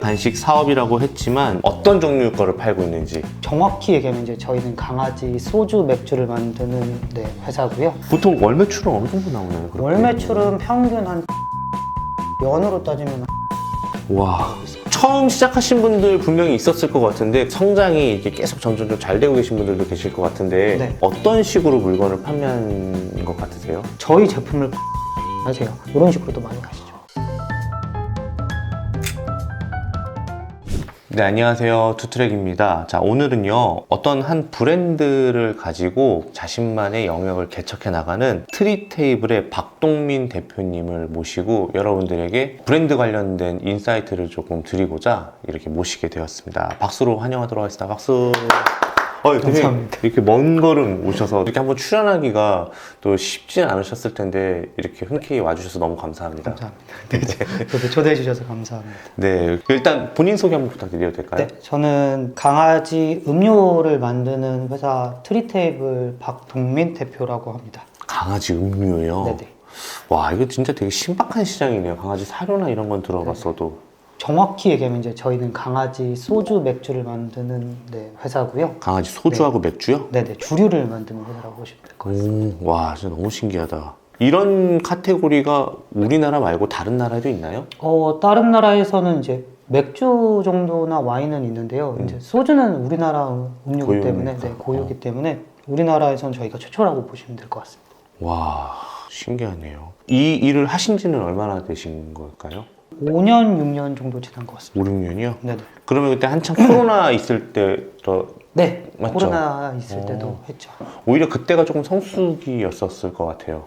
간식 사업이라고 했지만 어떤 종류의 거를 팔고 있는지. 정확히 얘기하면 이제 저희는 강아지 소주 맥주를 만드는 회사고요. 보통 월 매출은 어느 정도 나오나요? 그렇게? 월 매출은 평균 한 연으로 따지면 와, 처음 시작하신 분들 분명히 있었을 것 같은데 성장이 이렇게 계속 점점 잘 되고 계신 분들도 계실 것 같은데 네. 어떤 식으로 물건을 판매하는 것 같으세요? 저희 제품을 하세요. 이런 식으로도 많이 하시죠. 네, 안녕하세요. 투트랙입니다. 자, 오늘은요, 어떤 한 브랜드를 가지고 자신만의 영역을 개척해 나가는 트리테이블의 박동민 대표님을 모시고 여러분들에게 브랜드 관련된 인사이트를 조금 드리고자 이렇게 모시게 되었습니다. 박수로 환영하도록 하겠습니다. 박수. 감사합니다. 이렇게 먼 걸음 오셔서 이렇게 한번 출연하기가 또 쉽지 않으셨을 텐데 이렇게 흔쾌히 와주셔서 너무 감사합니다. 감사합니다. 네, 저도 초대해 주셔서 감사합니다. 네, 일단 본인 소개 한번 부탁드려도 될까요? 네, 저는 강아지 음료를 만드는 회사 트리테이블 박동민 대표라고 합니다. 강아지 음료요? 네네. 와, 이거 진짜 되게 신박한 시장이네요. 강아지 사료나 이런 건 들어봤어도. 정확히 얘기하면 이제 저희는 강아지 소주 맥주를 만드는 회사고요. 강아지 소주하고 맥주요? 네네, 주류를 만드는 회사라고 보시면 될 것 같습니다. 와, 진짜 너무 신기하다. 이런 카테고리가 우리나라 말고 다른 나라에도 있나요? 다른 나라에서는 이제 맥주 정도나 와인은 있는데요. 이제 소주는 우리나라 음료이기 때문에, 고유니까. 고유이기 때문에 우리나라에선 저희가 최초라고 보시면 될 것 같습니다. 와, 신기하네요. 이 일을 하신 지는 얼마나 되신 걸까요? 5년, 6년 정도 지난 것 같습니다. 5, 6년이요? 네네. 그러면 그때 한창 코로나 있을 때도 네, 맞죠? 코로나 있을 때도 했죠. 오히려 그때가 조금 성수기였었을 것 같아요.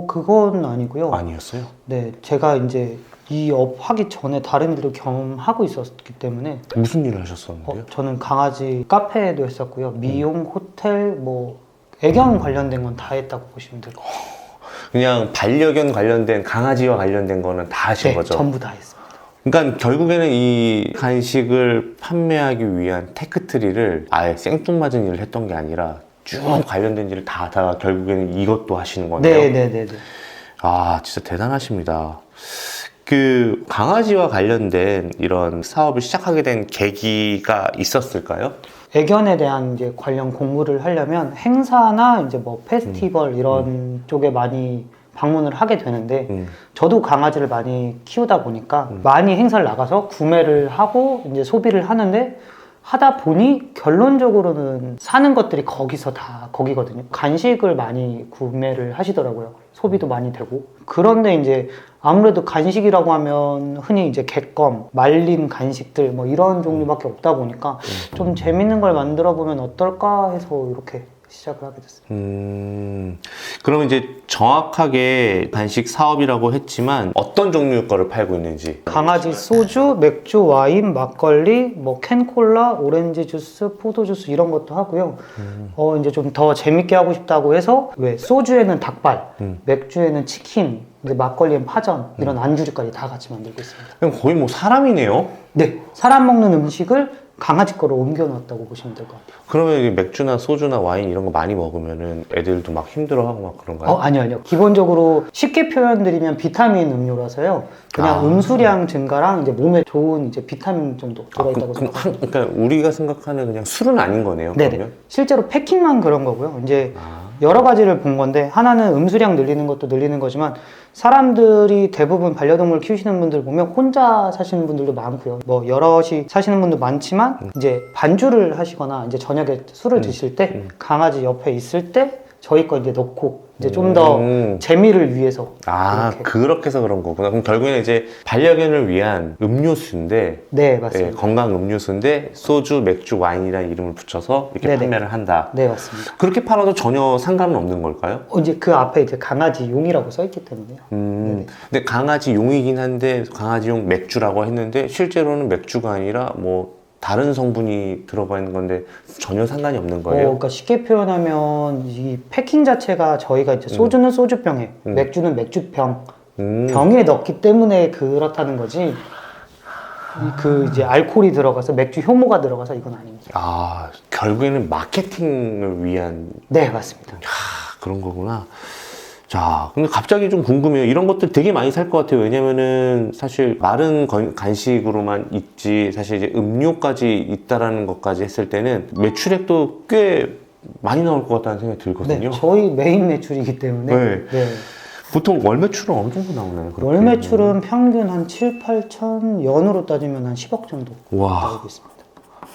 그건 아니고요. 아니었어요? 네, 제가 이제 이 업 하기 전에 다른 일을 경험하고 있었기 때문에 무슨 일을 하셨었는데요? 저는 강아지 카페도 했었고요. 미용, 호텔, 애견 관련된 건 다 했다고 보시면 될 것 같아요. 그냥 반려견 관련된 강아지와 관련된 거는 다 하신 네, 거죠? 전부 다 했습니다. 그러니까 결국에는 이 간식을 판매하기 위한 테크트리를 아예 생뚱맞은 일을 했던 게 아니라 쭉 관련된 일을 다 결국에는 이것도 하시는 거네요. 네네네. 아, 진짜 대단하십니다. 그 강아지와 관련된 이런 사업을 시작하게 된 계기가 있었을까요? 애견에 대한 이제 관련 공부를 하려면 행사나 이제 페스티벌 이런 쪽에 많이 방문을 하게 되는데 저도 강아지를 많이 키우다 보니까 많이 행사를 나가서 구매를 하고 이제 소비를 하는데 하다 보니 결론적으로는 사는 것들이 거기서 다 거기거든요. 간식을 많이 구매를 하시더라고요. 소비도 많이 되고. 그런데 이제 아무래도 간식이라고 하면 흔히 이제 객검, 말린 간식들 이런 종류밖에 없다 보니까 좀 재밌는 걸 만들어 보면 어떨까 해서 이렇게 시작을 하게 됐어요. 그러면 이제 정확하게 간식 사업이라고 했지만 어떤 종류의 거를 팔고 있는지. 강아지 소주, 맥주, 와인, 막걸리, 캔콜라, 오렌지 주스, 포도 주스 이런 것도 하고요. 이제 좀 더 재밌게 하고 싶다고 해서 왜 소주에는 닭발, 맥주에는 치킨, 이제 막걸리엔 파전 이런 안주류까지 다 같이 만들고 있습니다. 그냥 거의 뭐 사람이네요? 네, 사람 먹는 음식을 강아지 거로 옮겨 놨다고 보시면 될 것 같아요. 그러면 이게 맥주나 소주나 와인 이런 거 많이 먹으면은 애들도 막 힘들어하고 막 그런가요? 아니요. 기본적으로 쉽게 표현드리면 비타민 음료라서요. 그냥 음수량 증가랑 이제 몸에 좋은 이제 비타민 정도 들어있다고 생각합니다. 그러니까 우리가 생각하는 그냥 술은 아닌 거네요. 네네. 그러면? 실제로 패킹만 그런 거고요. 이제 여러 가지를 본 건데 하나는 음수량 늘리는 것도 늘리는 거지만 사람들이 대부분 반려동물 키우시는 분들 보면 혼자 사시는 분들도 많고요. 여럿이 사시는 분도 많지만 이제 반주를 하시거나 이제 저녁에 술을 드실 때 강아지 옆에 있을 때 저희 거 이제 넣고 이제 좀 더 재미를 위해서 이렇게. 그렇게 해서 그런 거구나. 그럼 결국에는 이제 반려견을 위한 음료수인데 네, 맞습니다. 건강 음료수인데 소주, 맥주, 와인이라는 이름을 붙여서 이렇게 네네. 판매를 한다. 네, 맞습니다. 그렇게 팔아도 전혀 상관은 없는 걸까요? 이제 그 앞에 이제 강아지 용이라고 써 있기 때문에요. 네네. 근데 강아지 용이긴 한데 강아지용 맥주라고 했는데 실제로는 맥주가 아니라 다른 성분이 들어가 있는 건데 전혀 상관이 없는 거예요? 그러니까 쉽게 표현하면 이 패킹 자체가 저희가 이제 소주는 소주병에, 맥주는 맥주병, 병에 넣기 때문에 그렇다는 거지. 이제 알코올이 들어가서 맥주 효모가 들어가서 이건 아닙니다. 결국에는 마케팅을 위한. 네, 맞습니다. 그런 거구나. 자, 근데 갑자기 좀 궁금해요. 이런 것들 되게 많이 살 것 같아요. 왜냐면은 사실 마른 간식으로만 있지 사실 이제 음료까지 있다라는 것까지 했을 때는 매출액도 꽤 많이 나올 것 같다는 생각이 들거든요. 네, 저희 메인 매출이기 때문에 네. 네. 보통 월 매출은 어느 정도 나오나요? 그렇게? 월 매출은 평균 한 7, 8천, 연으로 따지면 한 10억 정도 와. 나오고 있습니다.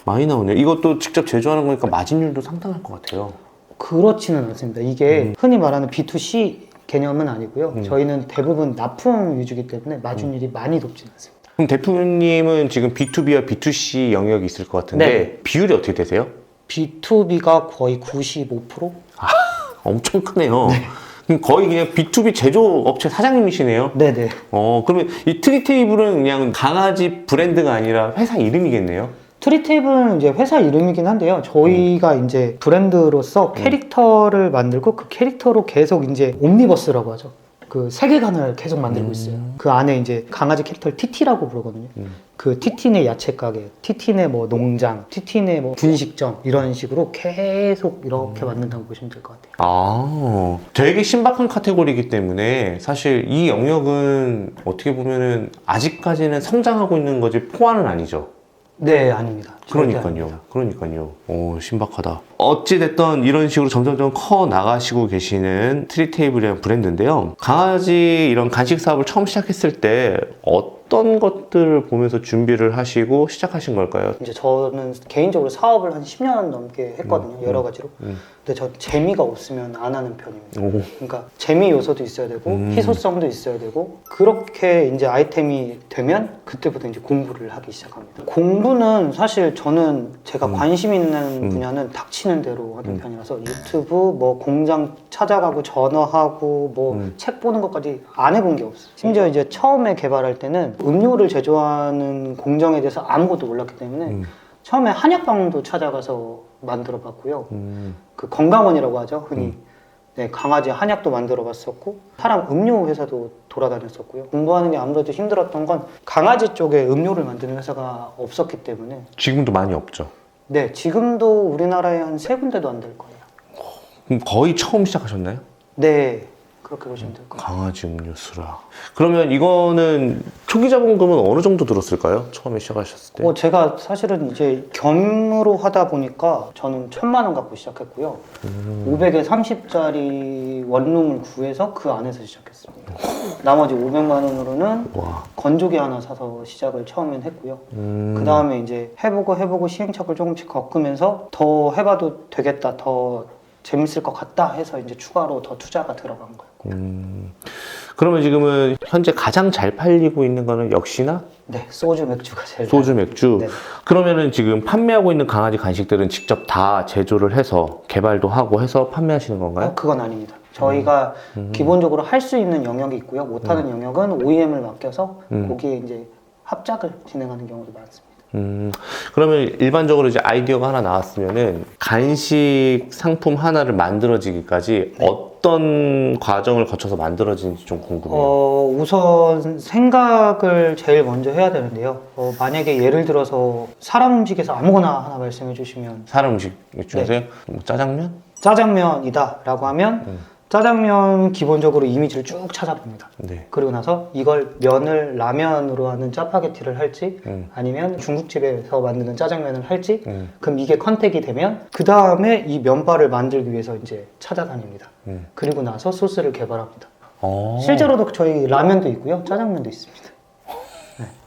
많이 나오네요. 이것도 직접 제조하는 거니까 마진율도 상당할 것 같아요. 그렇지는 않습니다. 이게 흔히 말하는 B2C 개념은 아니고요. 음. 저희는 대부분 납품 위주이기 때문에 마진율이 많이 높지는 않습니다. 그럼 대표님은 지금 B2B와 B2C 영역이 있을 것 같은데 네. 비율이 어떻게 되세요? B2B가 거의 95%? 엄청 크네요. 그럼 거의 그냥 B2B 제조업체 사장님이시네요. 네네. 그러면 이 트리테이블은 그냥 강아지 브랜드가 아니라 회사 이름이겠네요. 트리테이블은 이제 회사 이름이긴 한데요. 저희가 이제 브랜드로서 캐릭터를 만들고 그 캐릭터로 계속 이제 옴니버스라고 하죠. 그 세계관을 계속 만들고 있어요. 그 안에 이제 강아지 캐릭터를 TT라고 부르거든요. 그 TT네 야채 가게, TT네 뭐 농장, TT네 뭐 분식점 이런 식으로 계속 이렇게 만든다고 보시면 될 것 같아요. 아, 되게 신박한 카테고리이기 때문에 사실 이 영역은 어떻게 보면은 아직까지는 성장하고 있는 거지 포화는 아니죠. 네, 아닙니다. 절대 그러니까요. 아닙니다. 그러니까요. 오, 신박하다. 어찌됐든 이런 식으로 점점점 커 나가시고 계시는 트리테이블이라는 브랜드인데요. 강아지 이런 간식 사업을 처음 시작했을 때 어떤 것들을 보면서 준비를 하시고 시작하신 걸까요? 이제 저는 개인적으로 사업을 한 10년 넘게 했거든요. 여러 가지로. 근데 저 재미가 없으면 안 하는 편입니다. 오. 그러니까 재미 요소도 있어야 되고 희소성도 있어야 되고 그렇게 이제 아이템이 되면 그때부터 이제 공부를 하기 시작합니다. 공부는 사실 저는 제가 관심 있는 분야는 닥치는 대로 하는 편이라서 유튜브 뭐 공장 찾아가고 전화하고 뭐 책 보는 것까지 안 해본 게 없어요. 심지어 이제 처음에 개발할 때는 음료를 제조하는 공정에 대해서 아무것도 몰랐기 때문에 처음에 한약방도 찾아가서 만들어 봤고요. 그 건강원이라고 하죠, 흔히. 네, 강아지 한약도 만들어 봤었고 사람 음료 회사도 돌아다녔었고요. 공부하는 게 아무래도 힘들었던 건 강아지 쪽에 음료를 만드는 회사가 없었기 때문에 지금도 많이 없죠. 네, 지금도 우리나라에 한 3군데도 안 될 거예요. 그럼 거의 처음 시작하셨나요? 네, 그렇게 보시면 될 것 같아요. 강아지 음료수라. 그러면 이거는 초기 자본금은 어느 정도 들었을까요? 처음에 시작하셨을 때? 제가 사실은 이제 겸으로 하다 보니까 저는 1,000만 원 갖고 시작했고요. 500에 30짜리 원룸을 구해서 그 안에서 시작했습니다. 나머지 500만 원으로는 와. 건조기 하나 사서 시작을 처음엔 했고요. 그 다음에 이제 해보고 시행착오를 조금씩 겪으면서 더 해봐도 되겠다, 더 재밌을 것 같다 해서 이제 추가로 더 투자가 들어간 거예요. 그러면 지금은 현재 가장 잘 팔리고 있는 거는 역시나 네, 소주 맥주가 제일 소주 맥주. 네. 그러면은 지금 판매하고 있는 강아지 간식들은 직접 다 제조를 해서 개발도 하고 해서 판매하시는 건가요? 그건 아닙니다. 저희가 기본적으로 할 수 있는 영역이 있고요. 못하는 영역은 OEM을 맡겨서 거기에 이제 합작을 진행하는 경우도 많습니다. 그러면 일반적으로 이제 아이디어가 하나 나왔으면은 간식 상품 하나를 만들어지기까지 어떤 과정을 거쳐서 만들어지는지 좀 궁금해요. 우선 생각을 제일 먼저 해야 되는데요. 만약에 예를 들어서 사람 음식에서 아무거나 하나 말씀해 주시면 사람 음식 중에서요? 뭐 짜장면? 짜장면이다 라고 하면 짜장면 기본적으로 이미지를 쭉 찾아봅니다. 네. 그리고 나서 이걸 면을 라면으로 하는 짜파게티를 할지 아니면 중국집에서 만드는 짜장면을 할지 그럼 이게 컨택이 되면 그 다음에 이 면발을 만들기 위해서 이제 찾아다닙니다. 그리고 나서 소스를 개발합니다. 실제로도 저희 라면도 있고요. 짜장면도 있습니다.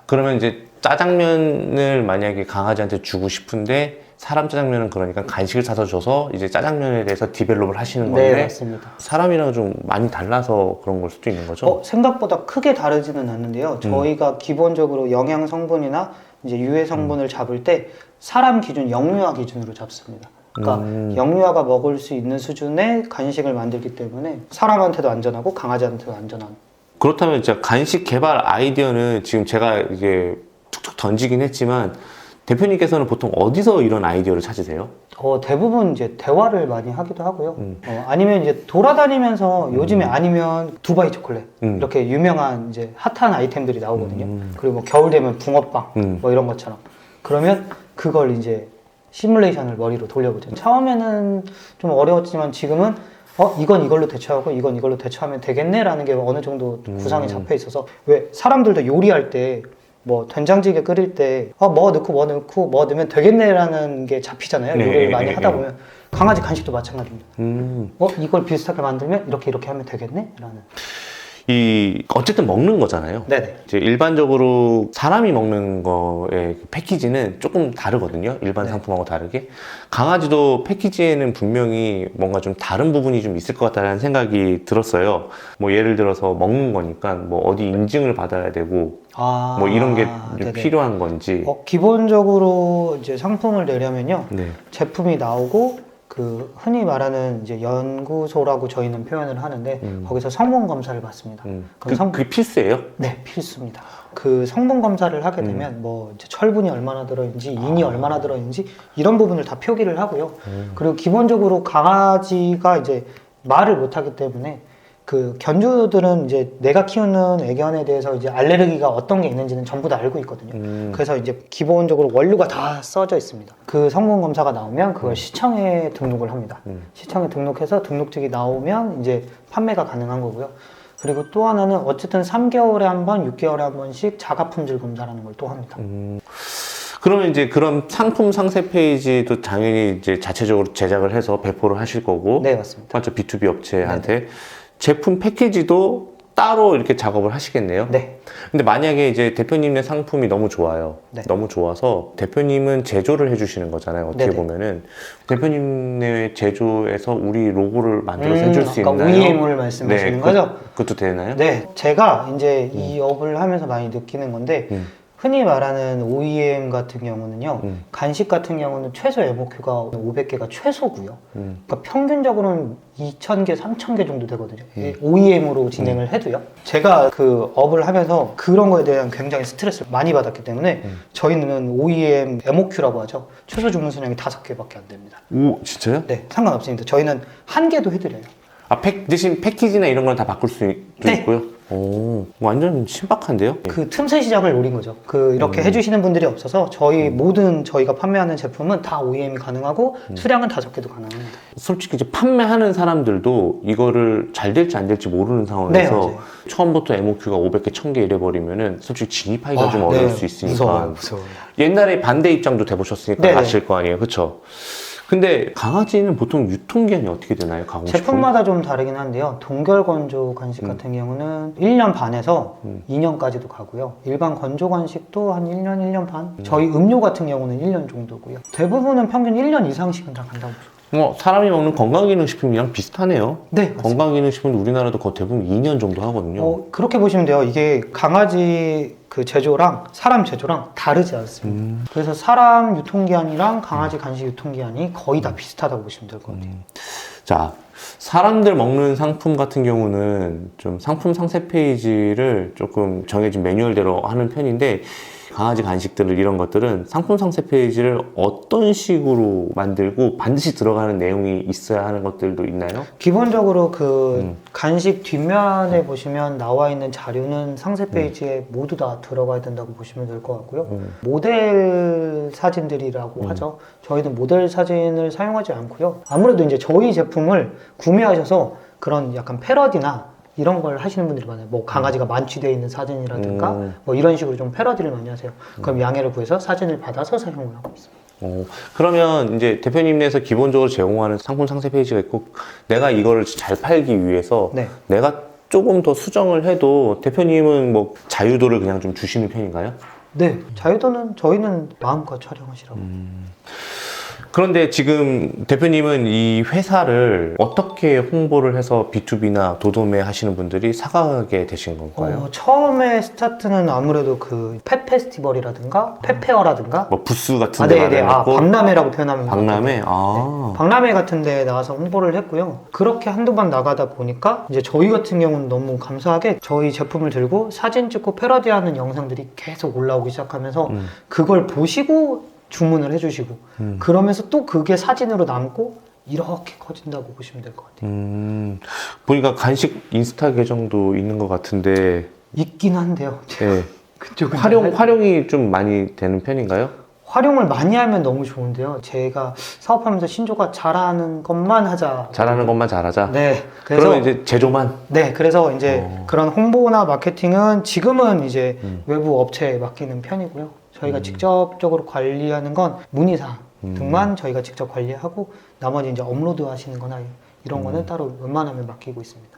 그러면 이제 짜장면을 만약에 강아지한테 주고 싶은데 사람 짜장면은 그러니까 간식을 사서 줘서 이제 짜장면에 대해서 디벨롭을 하시는 건데 네, 맞습니다. 사람이랑 좀 많이 달라서 그런 걸 수도 있는 거죠? 생각보다 크게 다르지는 않는데요. 저희가 기본적으로 영양 성분이나 이제 유해 성분을 잡을 때 사람 기준, 영유아 기준으로 잡습니다. 그러니까 영유아가 먹을 수 있는 수준의 간식을 만들기 때문에 사람한테도 안전하고 강아지한테도 안전한. 그렇다면 이제 간식 개발 아이디어는 지금 제가 이게 툭툭 던지긴 했지만 대표님께서는 보통 어디서 이런 아이디어를 찾으세요? 대부분 이제 대화를 많이 하기도 하고요. 아니면 이제 돌아다니면서 요즘에 아니면 두바이 초콜릿 이렇게 유명한 이제 핫한 아이템들이 나오거든요. 그리고 뭐 겨울 되면 붕어빵 뭐 이런 것처럼. 그러면 그걸 이제 시뮬레이션을 머리로 돌려보죠. 처음에는 좀 어려웠지만 지금은 이건 이걸로 대처하고 이건 이걸로 대처하면 되겠네라는 게 어느 정도 구상이 잡혀 있어서 왜 사람들도 요리할 때 뭐 된장찌개 끓일 때 뭐 넣고 뭐 넣고 뭐 넣으면 되겠네라는 게 잡히잖아요. 네, 요리를 많이 네, 하다 네. 보면 강아지 간식도 마찬가지입니다. 이걸 비슷하게 만들면 이렇게 하면 되겠네? 라는. 어쨌든 먹는 거잖아요. 네네. 이제 일반적으로 사람이 먹는 거의 패키지는 조금 다르거든요. 일반 네. 상품하고 다르게. 강아지도 패키지에는 분명히 뭔가 좀 다른 부분이 좀 있을 것 같다는 생각이 들었어요. 뭐 예를 들어서 먹는 거니까 뭐 어디 인증을 받아야 되고 뭐 이런 게 네네. 필요한 건지. 기본적으로 이제 상품을 내려면요. 네. 제품이 나오고 그 흔히 말하는 이제 연구소라고 저희는 표현을 하는데 거기서 성분 검사를 받습니다. 그게 필수예요? 네, 필수입니다. 그 성분 검사를 하게 되면 뭐 이제 철분이 얼마나 들어있는지 인이 얼마나 들어있는지 이런 부분을 다 표기를 하고요. 그리고 기본적으로 강아지가 이제 말을 못하기 때문에 그 견주들은 이제 내가 키우는 애견에 대해서 이제 알레르기가 어떤 게 있는지는 전부 다 알고 있거든요. 그래서 이제 기본적으로 원료가 다 써져 있습니다. 그 성분 검사가 나오면 그걸 시청에 등록을 합니다. 시청에 등록해서 등록증이 나오면 이제 판매가 가능한 거고요. 그리고 또 하나는 어쨌든 3개월에 한 번, 6개월에 한 번씩 자가 품질 검사라는 걸 또 합니다. 그러면 이제 그런 상품 상세 페이지도 당연히 이제 자체적으로 제작을 해서 배포를 하실 거고. 네, 맞습니다. 맞죠? B2B 업체한테. 제품 패키지도 따로 이렇게 작업을 하시겠네요. 네. 근데 만약에 이제 대표님의 상품이 너무 좋아요. 네. 너무 좋아서 대표님은 제조를 해주시는 거잖아요. 어떻게 네네. 보면은 대표님의 제조에서 우리 로고를 만들어서 해줄 수 아까 있나요? OEM을 말씀하시는 거죠? 그것도 되나요? 네, 제가 이제 이 업을 하면서 많이 느끼는 건데 흔히 말하는 OEM 같은 경우는요, 간식 같은 경우는 최소 MOQ가 500개가 최소고요. 그러니까 평균적으로는 2,000개, 3,000개 정도 되거든요. OEM으로 진행을 해도요. 제가 그 업을 하면서 그런 거에 대한 굉장히 스트레스를 많이 받았기 때문에 저희는 OEM MOQ라고 하죠. 최소 주문 수량이 5개밖에 안 됩니다. 오, 진짜요? 네, 상관없습니다. 저희는 1개도 해드려요. 대신 패키지나 이런 건 다 바꿀 수도 네. 있고요? 오, 완전 신박한데요? 그 틈새 시장을 노린 거죠. 이렇게 해주시는 분들이 없어서 모든 저희가 판매하는 제품은 다 OEM이 가능하고 수량은 5개도 가능합니다. 솔직히 이제 판매하는 사람들도 이거를 잘 될지 안 될지 모르는 상황에서 네, 맞아요. 처음부터 MOQ가 500개, 1000개 이래버리면은 솔직히 진입하기가 좀 어려울 수 있으니까. 무서워요. 옛날에 반대 입장도 돼보셨으니까 네네. 아실 거 아니에요, 그쵸? 근데 강아지는 보통 유통기한이 어떻게 되나요? 가공식품? 제품마다 좀 다르긴 한데요. 동결 건조 간식 같은 경우는 1년 반에서 2년까지도 가고요. 일반 건조 간식도 한 1년, 1년 반. 저희 음료 같은 경우는 1년 정도고요. 대부분은 평균 1년 이상씩은 다 간다고 보죠. 사람이 먹는 건강기능식품이랑 비슷하네요. 네, 맞습니다. 건강기능식품 우리나라도 거의 대부분 2년 정도 하거든요. 그렇게 보시면 돼요. 이게 강아지 그 제조랑 사람 제조랑 다르지 않습니다. 그래서 사람 유통기한이랑 강아지 간식 유통기한이 거의 다 비슷하다고 보시면 될 것 같아요. 자, 사람들 먹는 상품 같은 경우는 좀 상품 상세 페이지를 조금 정해진 매뉴얼대로 하는 편인데 강아지 간식들을 이런 것들은 상품 상세 페이지를 어떤 식으로 만들고 반드시 들어가는 내용이 있어야 하는 것들도 있나요? 기본적으로 그 간식 뒷면에 보시면 나와 있는 자료는 상세 페이지에 모두 다 들어가야 된다고 보시면 될 것 같고요. 모델 사진들이라고 하죠. 저희는 모델 사진을 사용하지 않고요. 아무래도 이제 저희 제품을 구매하셔서 그런 약간 패러디나 이런 걸 하시는 분들이 많아요. 뭐 강아지가 만취되어 있는 사진이라든가 뭐 이런 식으로 좀 패러디를 많이 하세요. 그럼 양해를 구해서 사진을 받아서 사용을 하고 있습니다. 그러면 이제 대표님께서 기본적으로 제공하는 상품 상세 페이지가 있고 내가 이거를 잘 팔기 위해서 네. 내가 조금 더 수정을 해도 대표님은 뭐 자유도를 그냥 좀 주시는 편인가요? 네, 자유도는 저희는 마음껏 촬영하시라고. 그런데 지금 대표님은 이 회사를 어떻게 홍보를 해서 B2B나 도도매 하시는 분들이 사가게 되신 건가요? 처음에 스타트는 아무래도 그 펫 페스티벌이라든가 펫페어라든가 뭐 부스 같은 데 네네. 마련했고 박람회라고 표현하면 박람회? 네. 박람회 같은 데 나가서 홍보를 했고요. 그렇게 한두 번 나가다 보니까 이제 저희 같은 경우는 너무 감사하게 저희 제품을 들고 사진 찍고 패러디하는 영상들이 계속 올라오기 시작하면서 그걸 보시고 주문을 해주시고 그러면서 또 그게 사진으로 남고 이렇게 커진다고 보시면 될 것 같아요. 보니까 간식 인스타 계정도 있는 것 같은데 있긴 한데요. 네. 그쪽은 활용이 좀 많이 되는 편인가요? 활용을 많이 하면 너무 좋은데요. 제가 사업하면서 신조가 잘하는 것만 하자. 잘하는 것만 잘하자. 네. 그래서 그러면 이제 제조만. 네. 그래서 이제 그런 홍보나 마케팅은 지금은 이제 외부 업체에 맡기는 편이고요. 저희가 직접적으로 관리하는 건 문의사항 등만 저희가 직접 관리하고 나머지 이제 업로드 하시는 거나 이런 거는 따로 웬만하면 맡기고 있습니다.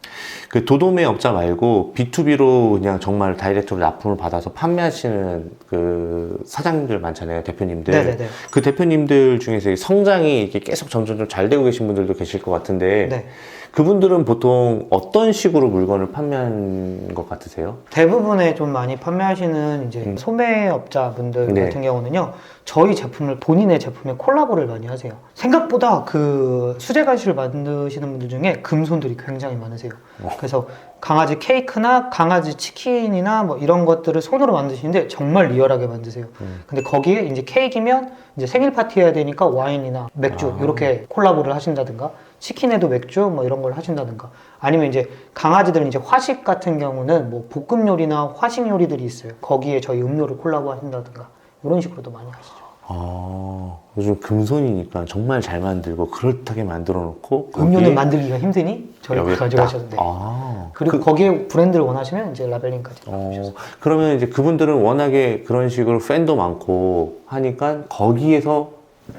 그 도도매 업자 말고 B2B로 그냥 정말 다이렉트로 납품을 받아서 판매하시는 그 사장님들 많잖아요, 대표님들. 네네네. 그 대표님들 중에서 성장이 이렇게 계속 점점 좀 잘 되고 계신 분들도 계실 것 같은데 네. 그분들은 보통 어떤 식으로 물건을 판매하는 것 같으세요? 대부분의 좀 많이 판매하시는 이제 소매업자분들 네. 같은 경우는요, 저희 제품을 본인의 제품에 콜라보를 많이 하세요. 생각보다 그 수제 간식을 만드시는 분들 중에 금손들이 굉장히 많으세요. 그래서 강아지 케이크나 강아지 치킨이나 뭐 이런 것들을 손으로 만드시는데 정말 리얼하게 만드세요. 근데 거기에 이제 케이크면 이제 생일 파티 해야 되니까 와인이나 맥주 이렇게 콜라보를 하신다든가, 치킨에도 맥주 뭐 이런 걸 하신다든가, 아니면 이제 강아지들은 이제 화식 같은 경우는 뭐 볶음 요리나 화식 요리들이 있어요. 거기에 저희 음료를 콜라보 하신다든가 이런 식으로도 많이 하시죠. 아, 요즘 금손이니까 정말 잘 만들고 그럴듯하게 만들어 놓고 음료는 만들기가 힘드니 저희 여기 가져가셔도 돼요. 아, 그리고 거기에 브랜드를 원하시면 이제 라벨링까지 넣어주셔서. 그러면 이제 그분들은 워낙에 그런 식으로 팬도 많고 하니까 거기에서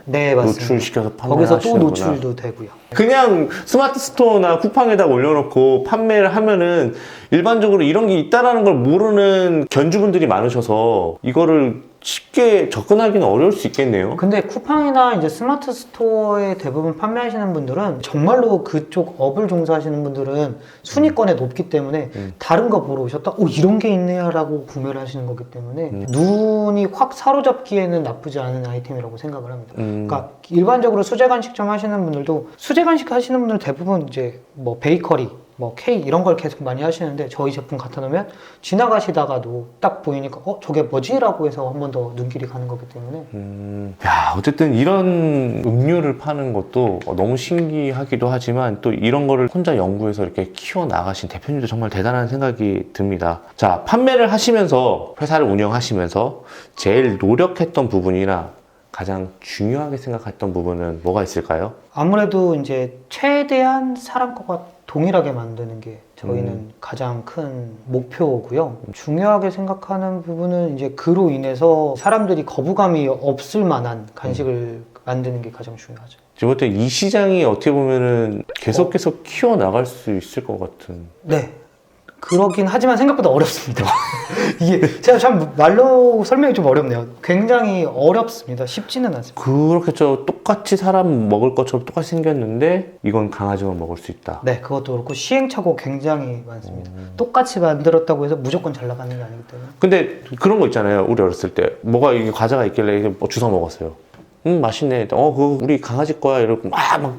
네, 맞습니다. 노출시켜서 판매를 거기서 또 하시는구나. 노출도 되고요. 그냥 스마트 스토어나 쿠팡에다 올려놓고 판매를 하면은 일반적으로 이런 게 있다라는 걸 모르는 견주분들이 많으셔서 이거를 쉽게 접근하기는 어려울 수 있겠네요. 근데 쿠팡이나 이제 스마트 스토어에 대부분 판매하시는 분들은 정말로 그쪽 업을 종사하시는 분들은 순위권에 높기 때문에 다른 거 보러 오셨다, 오, 이런 게 있네요 라고 구매를 하시는 거기 때문에 눈이 확 사로잡기에는 나쁘지 않은 아이템이라고 생각을 합니다. 그러니까 일반적으로 수제 간식점 하시는 분들도 수제 간식 하시는 분들 대부분 이제 뭐 베이커리, 뭐 케이크 이런 걸 계속 많이 하시는데 저희 제품 갖다 놓으면 지나가시다가도 딱 보이니까 저게 뭐지? 라고 해서 한 번 더 눈길이 가는 거기 때문에. 야, 어쨌든 이런 음료를 파는 것도 너무 신기하기도 하지만 또 이런 거를 혼자 연구해서 이렇게 키워 나가신 대표님도 정말 대단한 생각이 듭니다. 자, 판매를 하시면서 회사를 운영하시면서 제일 노력했던 부분이나 가장 중요하게 생각했던 부분은 뭐가 있을까요? 아무래도 이제 최대한 사람 거가 동일하게 만드는 게 저희는 가장 큰 목표고요. 중요하게 생각하는 부분은 이제 그로 인해서 사람들이 거부감이 없을 만한 간식을 만드는 게 가장 중요하죠. 지금 볼때 이 시장이 어떻게 보면은 계속 키워 나갈 수 있을 것 같은. 네. 그러긴 하지만 생각보다 어렵습니다. 이게 제가 참 말로 설명이 좀 어렵네요. 굉장히 어렵습니다. 쉽지는 않습니다. 그렇겠죠. 똑같이 사람 먹을 것처럼 똑같이 생겼는데 이건 강아지만 먹을 수 있다. 네, 그것도 그렇고 시행착오 굉장히 많습니다. 똑같이 만들었다고 해서 무조건 잘 나가는 게 아니기 때문에. 근데 그런 거 있잖아요. 우리 어렸을 때 뭐가 이게 과자가 있길래 이게 뭐 주워 먹었어요. 맛있네. 그거 우리 강아지 거야. 이러고 막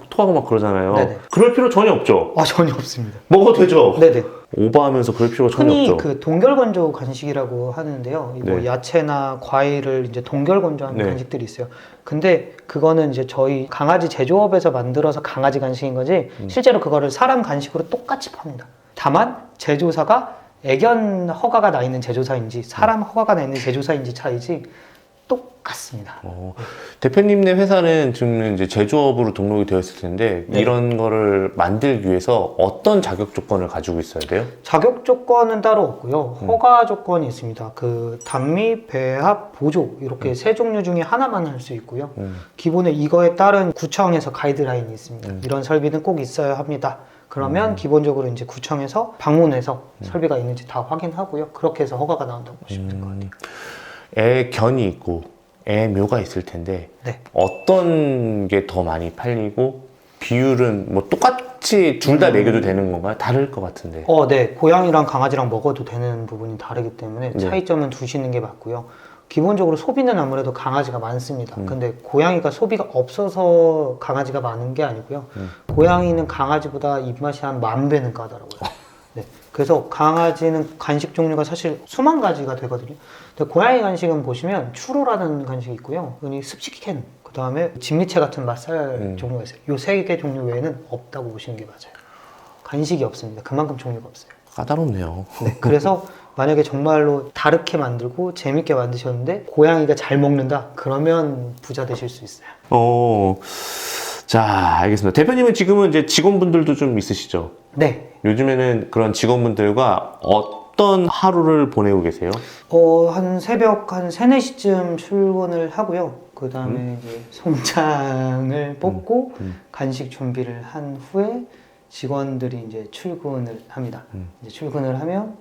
토하고 막 그러잖아요. 네네. 그럴 필요 전혀 없죠. 전혀 없습니다. 먹어도 되죠. 네네. 오버하면서 그럴 필요가 전혀 흔히 없죠. 그 동결건조 간식이라고 하는데요. 뭐 네. 야채나 과일을 이제 동결건조하는 네. 간식들이 있어요. 근데 그거는 이제 저희 강아지 제조업에서 만들어서 강아지 간식인 거지 실제로 그거를 사람 간식으로 똑같이 팝니다. 다만 제조사가 애견 허가가 나 있는 제조사인지 사람 허가가 나 있는 제조사인지 차이지 똑같습니다. 대표님네 회사는 지금 이제 제조업으로 등록이 되어 있을 텐데 네. 이런 거를 만들기 위해서 어떤 자격 조건을 가지고 있어야 돼요? 자격 조건은 따로 없고요. 허가 조건이 있습니다. 그 단미, 배합, 보조 이렇게 세 종류 중에 하나만 할 수 있고요. 기본에 이거에 따른 구청에서 가이드라인이 있습니다. 이런 설비는 꼭 있어야 합니다. 그러면 기본적으로 이제 구청에서 방문해서 설비가 있는지 다 확인하고요. 그렇게 해서 허가가 나온다고 보시면 될 것 같아요. 애견이 있고 애묘가 있을 텐데 네. 어떤 게 더 많이 팔리고 비율은 뭐 똑같이 둘 다 먹여도 되는 건가요? 다를 것 같은데. 네. 고양이랑 강아지랑 먹어도 되는 부분이 다르기 때문에 네. 차이점은 두시는 게 맞고요. 기본적으로 소비는 아무래도 강아지가 많습니다. 근데 고양이가 소비가 없어서 강아지가 많은 게 아니고요. 고양이는 강아지보다 입맛이 한 10,000배는 까다로워요. 네. 그래서 강아지는 간식 종류가 사실 수만 가지가 되거든요. 근데 고양이 간식은 보시면 추로라는 간식이 있고요. 여기 습식캔, 그 다음에 진미채 같은 맛살 종류가 있어요. 이 3개 종류 외에는 없다고 보시는 게 맞아요. 간식이 없습니다. 그만큼 종류가 없어요. 까다롭네요. 네, 그래서 만약에 정말로 다르게 만들고 재밌게 만드셨는데 고양이가 잘 먹는다? 그러면 부자 되실 수 있어요. 자, 알겠습니다. 대표님은 지금은 이제 직원분들도 좀 있으시죠? 네. 요즘에는 그런 직원분들과 어떤 하루를 보내고 계세요? 한 새벽 한 3, 4시쯤 출근을 하고요. 그 다음에 이제 송장을 뽑고 간식 준비를 한 후에 직원들이 이제 출근을 합니다. 이제 출근을 하면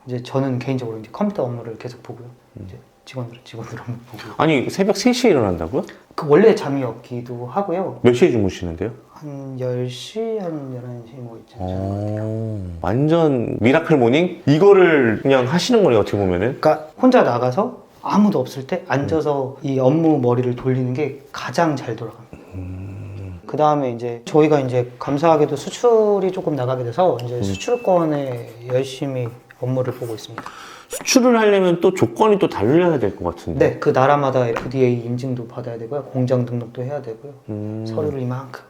이제 저는 개인적으로 이제 컴퓨터 업무를 계속 보고요. 이제 직원들 업무 보고. 아니, 새벽 3시에 일어난다고요? 그 원래 잠이 없기도 하고요. 몇 시에 주무시는데요? 한 10시, 한 11시 뭐 있잖아요. 완전 미라클 모닝? 이거를 그냥 하시는 거네요, 어떻게 보면은. 그러니까 혼자 나가서 아무도 없을 때 앉아서 이 업무 머리를 돌리는 게 가장 잘 돌아갑니다. 그 다음에 이제 저희가 이제 감사하게도 수출이 조금 나가게 돼서 이제 수출권에 열심히 업무를 보고 있습니다. 수출을 하려면 또 조건이 또 달라야 될 것 같은데. 네, 그 나라마다 FDA 인증도 받아야 되고요. 공장 등록도 해야 되고요. 서류를 이만큼.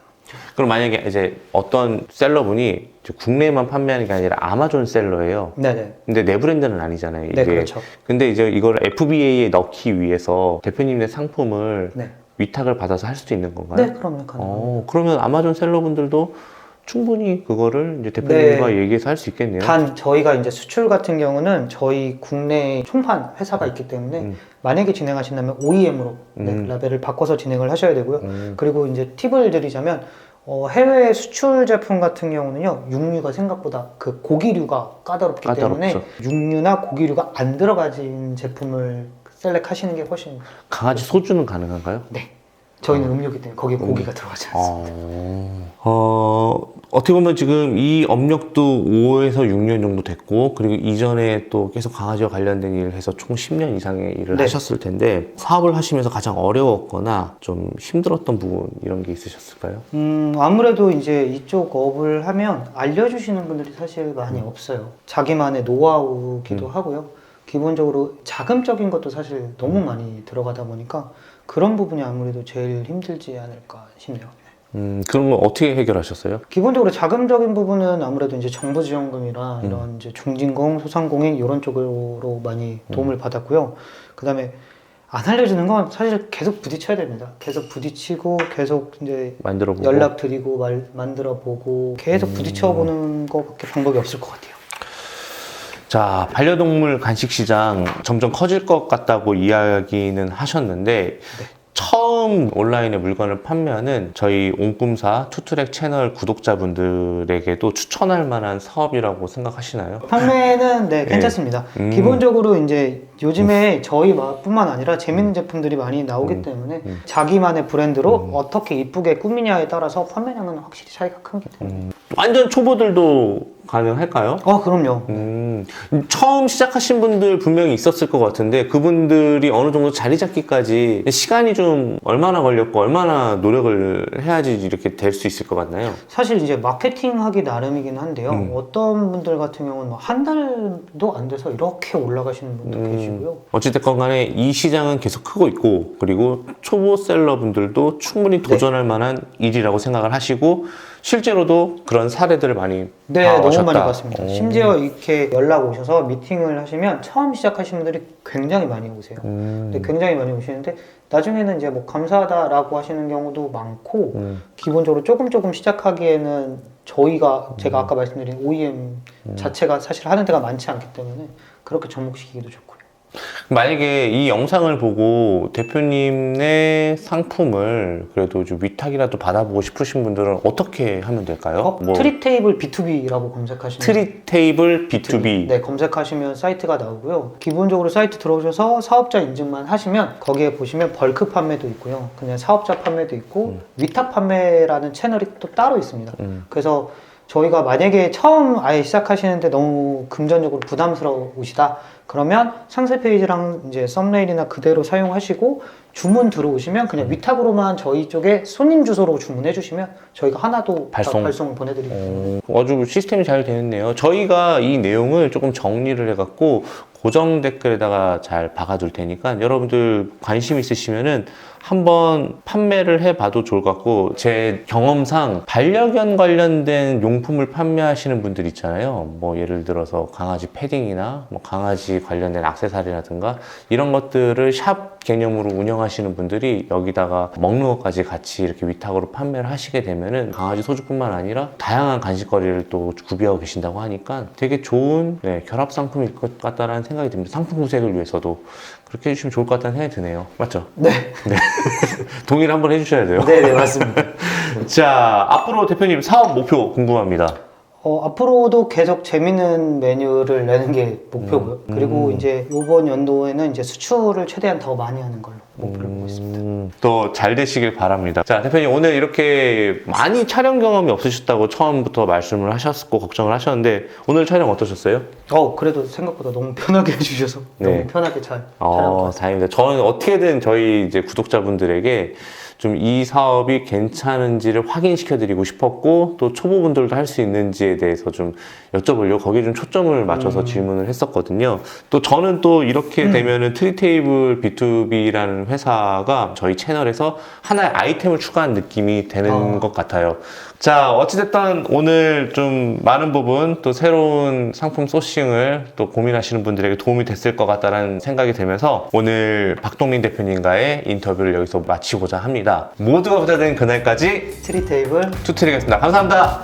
그럼 만약에 이제 어떤 셀러분이 이제 국내에만 판매하는 게 아니라 아마존 셀러예요. 네네. 근데 내 브랜드는 아니잖아요. 이게. 네, 그렇죠. 근데 이제 이걸 FBA에 넣기 위해서 대표님의 상품을 네. 위탁을 받아서 할 수도 있는 건가요? 네, 그럼요. 가능합니다. 그러면 아마존 셀러분들도 충분히 그거를 이제 대표님과 네. 얘기해서 할 수 있겠네요. 단 저희가 이제 수출 같은 경우는 저희 국내 총판 회사가 있기 때문에 만약에 진행하신다면 OEM으로 라벨을 바꿔서 진행을 하셔야 되고요. 그리고 이제 팁을 드리자면 해외 수출 제품 같은 경우는요, 육류가 생각보다 그 고기류가 까다롭기 때문에 육류나 고기류가 안 들어가진 제품을 셀렉하시는 게 훨씬 강아지 소주는 가능한가요? 네. 저희는 음료기 때문에 거기에 고기가 들어가지 않습니다. 어떻게 보면 지금 이 업력도 5에서 6년 정도 됐고, 그리고 이전에 또 계속 강아지와 관련된 일을 해서 총 10년 이상의 일을 네. 하셨을 텐데, 사업을 하시면서 가장 어려웠거나 좀 힘들었던 부분 이런 게 있으셨을까요? 아무래도 이제 이쪽 업을 하면 알려주시는 분들이 사실 많이 없어요. 자기만의 노하우기도 하고요. 기본적으로 자금적인 것도 사실 너무 많이 들어가다 보니까 그런 부분이 아무래도 제일 힘들지 않을까 싶네요. 그런 걸 어떻게 해결하셨어요? 기본적으로 자금적인 부분은 아무래도 이제 정부 지원금이나 이런 이제 중진공, 소상공인 이런 쪽으로 많이 도움을 받았고요. 그 다음에 안 알려주는 건 사실 계속 부딪혀야 됩니다. 계속 부딪히고 계속 이제 만들어보고 연락 드리고 만들어보고 계속 부딪혀보는 것밖에 방법이 없을 것 같아요. 자, 반려동물 간식 시장 점점 커질 것 같다고 이야기는 하셨는데 처음 온라인에 물건을 판매하는 저희 옹꿈사 투트랙 채널 구독자분들에게도 추천할 만한 사업이라고 생각하시나요? 판매는 네, 괜찮습니다. 기본적으로 이제 요즘에 저희뿐만 아니라 재밌는 제품들이 많이 나오기 때문에 자기만의 브랜드로 어떻게 이쁘게 꾸미냐에 따라서 판매량은 확실히 차이가 크기 때문에. 완전 초보들도 가능할까요? 그럼요. 처음 시작하신 분들 분명히 있었을 것 같은데 그분들이 어느 정도 자리 잡기까지 시간이 좀 얼마나 걸렸고 얼마나 노력을 해야지 이렇게 될 수 있을 것 같나요? 사실 이제 마케팅 하기 나름이긴 한데요. 어떤 분들 같은 경우는 한 달도 안 돼서 이렇게 올라가시는 분도 계시고요. 어찌됐건 간에 이 시장은 계속 크고 있고 그리고 초보 셀러분들도 충분히 도전할 만한 일이라고 생각을 하시고 실제로도 그런 사례들을 많이 네, 봐오셨다. 너무 많이 봤습니다. 심지어 이렇게 연락 오셔서 미팅을 하시면 처음 시작하시는 분들이 굉장히 많이 오세요. 근데 굉장히 많이 오시는데 나중에는 이제 뭐 감사하다라고 하시는 경우도 많고 기본적으로 조금 시작하기에는 제가 아까 말씀드린 OEM 자체가 사실 하는 데가 많지 않기 때문에 그렇게 접목시키기도 좋고요. 만약에 이 영상을 보고 대표님의 상품을 그래도 좀 위탁이라도 받아보고 싶으신 분들은 어떻게 하면 될까요? 트리테이블 B2B라고 검색하시면 트리테이블 B2B 네, 검색하시면 사이트가 나오고요. 기본적으로 사이트 들어오셔서 사업자 인증만 하시면 거기에 보시면 벌크 판매도 있고요. 그냥 사업자 판매도 있고 위탁 판매라는 채널이 또 따로 있습니다. 그래서 저희가 만약에 처음 아예 시작하시는데 너무 금전적으로 부담스러우시다 그러면 상세 페이지랑 이제 썸네일이나 그대로 사용하시고 주문 들어오시면 그냥 위탁으로만 저희 쪽에 손님 주소로 주문해 주시면 저희가 하나도 발송 보내드립니다. 아주 시스템이 잘 되어 있네요. 저희가 이 내용을 조금 정리를 해갖고 고정 댓글에다가 잘 박아둘 테니까 여러분들 관심 있으시면은 한번 판매를 해봐도 좋을 것 같고, 제 경험상 반려견 관련된 용품을 판매하시는 분들 있잖아요. 뭐 예를 들어서 강아지 패딩이나 뭐 강아지 관련된 액세서리라든가 이런 것들을 샵 개념으로 운영하시는 분들이 여기다가 먹는 것까지 같이 이렇게 위탁으로 판매를 하시게 되면은 강아지 소주뿐만 아니라 다양한 간식거리를 또 구비하고 계신다고 하니까 되게 좋은 결합 상품일 것 같다라는 생각이 듭니다. 상품 구색을 위해서도 그렇게 해주시면 좋을 것 같다는 생각이 드네요. 맞죠? 네. 동의를 한번 해주셔야 돼요. 네, 맞습니다. 자, 앞으로 대표님 사업 목표 궁금합니다. 앞으로도 계속 재밌는 메뉴를 내는 게 목표고요. 그리고 이제 이번 연도에는 이제 수출을 최대한 더 많이 하는 걸로 목표를 보고 있습니다. 또 잘 되시길 바랍니다. 자, 대표님 오늘 이렇게 많이 촬영 경험이 없으셨다고 처음부터 말씀을 하셨고 걱정을 하셨는데 오늘 촬영 어떠셨어요? 그래도 생각보다 너무 편하게 해주셔서 너무 편하게 잘 촬영한 것 같습니다. 다행입니다. 저는 어떻게든 저희 이제 구독자분들에게 좀 이 사업이 괜찮은지를 확인시켜 드리고 싶었고, 또 초보분들도 할 수 있는지에 대해서 좀 여쭤보려고 거기에 좀 초점을 맞춰서 질문을 했었거든요. 또 저는 또 이렇게 되면은 트리테이블 B2B라는 회사가 저희 채널에서 하나의 아이템을 추가한 느낌이 되는 것 같아요. 자, 어찌됐든 오늘 좀 많은 부분 또 새로운 상품 소싱을 또 고민하시는 분들에게 도움이 됐을 것 같다는 생각이 들면서 오늘 박동민 대표님과의 인터뷰를 여기서 마치고자 합니다. 모두가 부자 되는 그날까지 트리테이블 투트리겠습니다. 감사합니다.